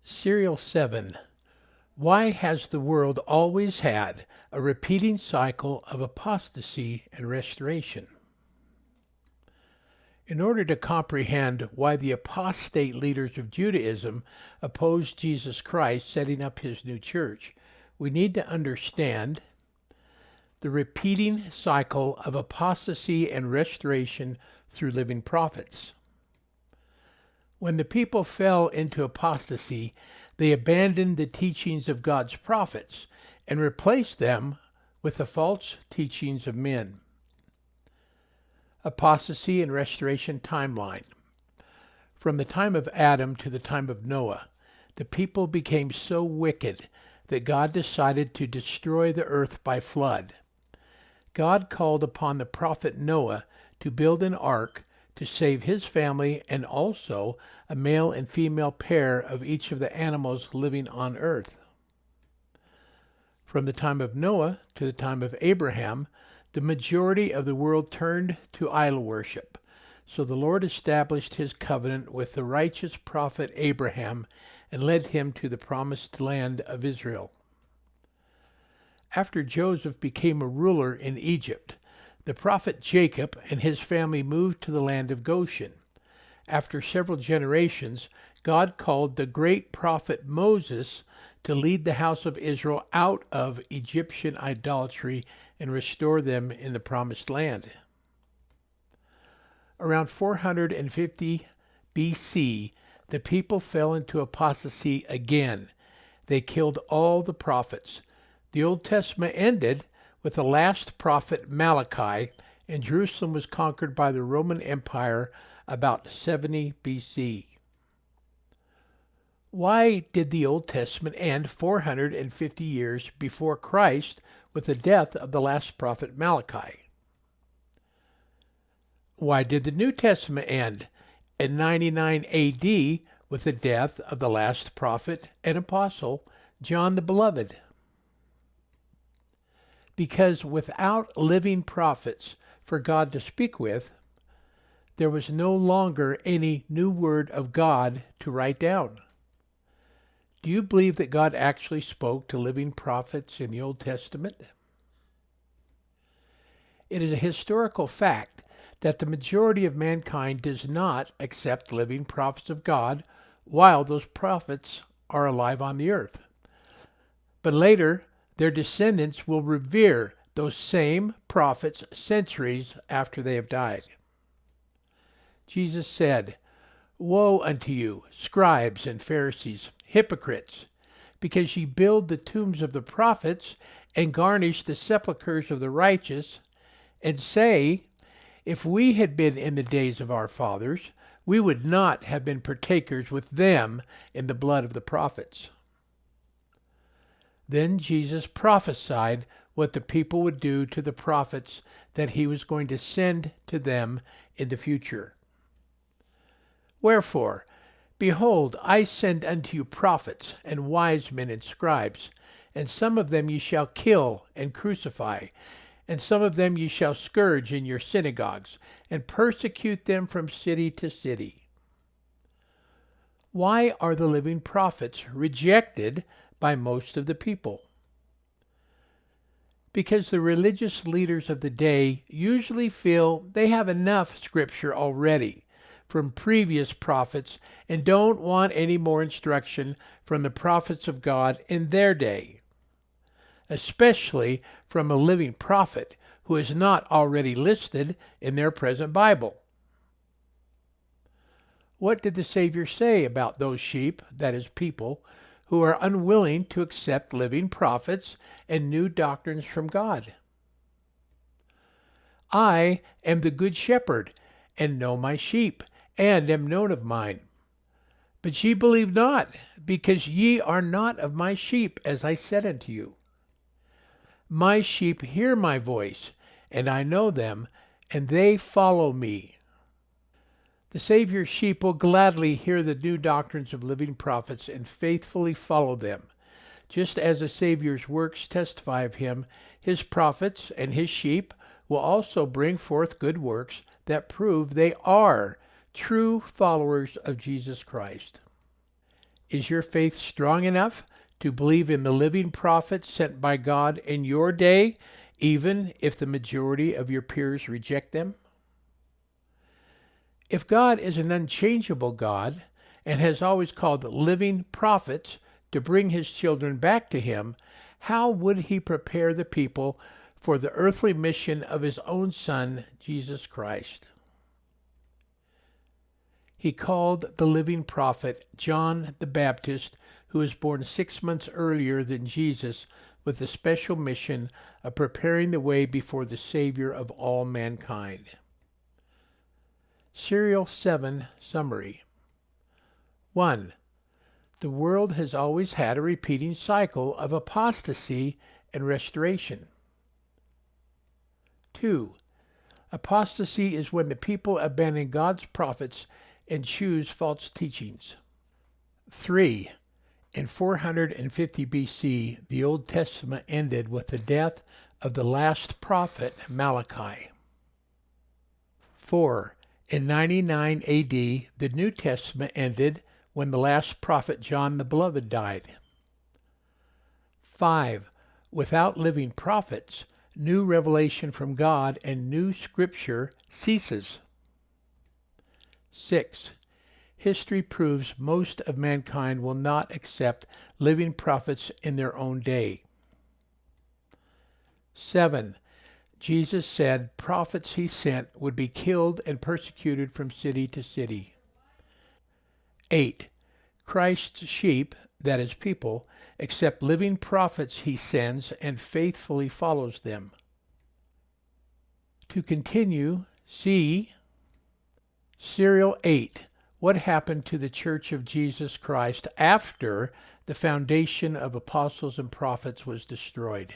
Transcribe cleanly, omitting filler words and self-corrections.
Serial 7. Why has the world always had a repeating cycle of apostasy and restoration? In order to comprehend why the apostate leaders of Judaism opposed Jesus Christ setting up his new church, we need to understand the repeating cycle of apostasy and restoration through living prophets. When the people fell into apostasy, they abandoned the teachings of God's prophets and replaced them with the false teachings of men. Apostasy and restoration timeline. From the time of Adam to the time of Noah, the people became so wicked that God decided to destroy the earth by flood. God called upon the prophet Noah to build an ark to save his family and also a male and female pair of each of the animals living on earth. From the time of Noah to the time of Abraham, the majority of the world turned to idol worship. So the Lord established his covenant with the righteous prophet Abraham and led him to the promised land of Israel. After Joseph became a ruler in Egypt, the prophet Jacob and his family moved to the land of Goshen. After several generations, God called the great prophet Moses to lead the house of Israel out of Egyptian idolatry and restore them in the promised land. Around 450 BC, the people fell into apostasy again. They killed all the prophets. The Old Testament ended with the last prophet Malachi, and Jerusalem was conquered by the Roman Empire about 70 BC. Why did the Old Testament end 450 years before Christ with the death of the last prophet Malachi? Why did the New Testament end in 99 AD with the death of the last prophet and apostle, John the Beloved? Because without living prophets for God to speak with, there was no longer any new word of God to write down. Do you believe that God actually spoke to living prophets in the Old Testament? It is a historical fact that the majority of mankind does not accept living prophets of God while those prophets are alive on the earth. But later, their descendants will revere those same prophets centuries after they have died. Jesus said, "Woe unto you, scribes and Pharisees, hypocrites, because ye build the tombs of the prophets and garnish the sepulchres of the righteous, and say, If we had been in the days of our fathers, we would not have been partakers with them in the blood of the prophets." Then Jesus prophesied what the people would do to the prophets that he was going to send to them in the future. "Wherefore, behold, I send unto you prophets and wise men and scribes, and some of them ye shall kill and crucify, and some of them ye shall scourge in your synagogues, and persecute them from city to city." Why are the living prophets rejected by most of the people? Because the religious leaders of the day usually feel they have enough scripture already from previous prophets and don't want any more instruction from the prophets of God in their day, especially from a living prophet who is not already listed in their present Bible. What did the Savior say about those sheep, that is people, who are unwilling to accept living prophets and new doctrines from God? "I am the good shepherd, and know my sheep, and am known of mine. But ye believe not, because ye are not of my sheep, as I said unto you. My sheep hear my voice, and I know them, and they follow me." The Savior's sheep will gladly hear the new doctrines of living prophets and faithfully follow them. Just as the Savior's works testify of him, his prophets and his sheep will also bring forth good works that prove they are true followers of Jesus Christ. Is your faith strong enough to believe in the living prophets sent by God in your day, even if the majority of your peers reject them? If God is an unchangeable God and has always called living prophets to bring his children back to him, how would he prepare the people for the earthly mission of his own Son, Jesus Christ? He called the living prophet John the Baptist, who was born 6 months earlier than Jesus, with the special mission of preparing the way before the Savior of all mankind. Serial 7 Summary. 1. The world has always had a repeating cycle of apostasy and restoration. 2. Apostasy is when the people abandon God's prophets and choose false teachings. 3. In 450 BC, the Old Testament ended with the death of the last prophet Malachi. 4. In 99 AD, the New Testament ended when the last prophet John the Beloved died. 5. Without living prophets, new revelation from God and new scripture ceases. 6. History proves most of mankind will not accept living prophets in their own day. 7. Jesus said prophets he sent would be killed and persecuted from city to city. 8. Christ's sheep, that is people, accept living prophets he sends and faithfully follows them. To continue, see Serial 8. What happened to the Church of Jesus Christ after the foundation of apostles and prophets was destroyed?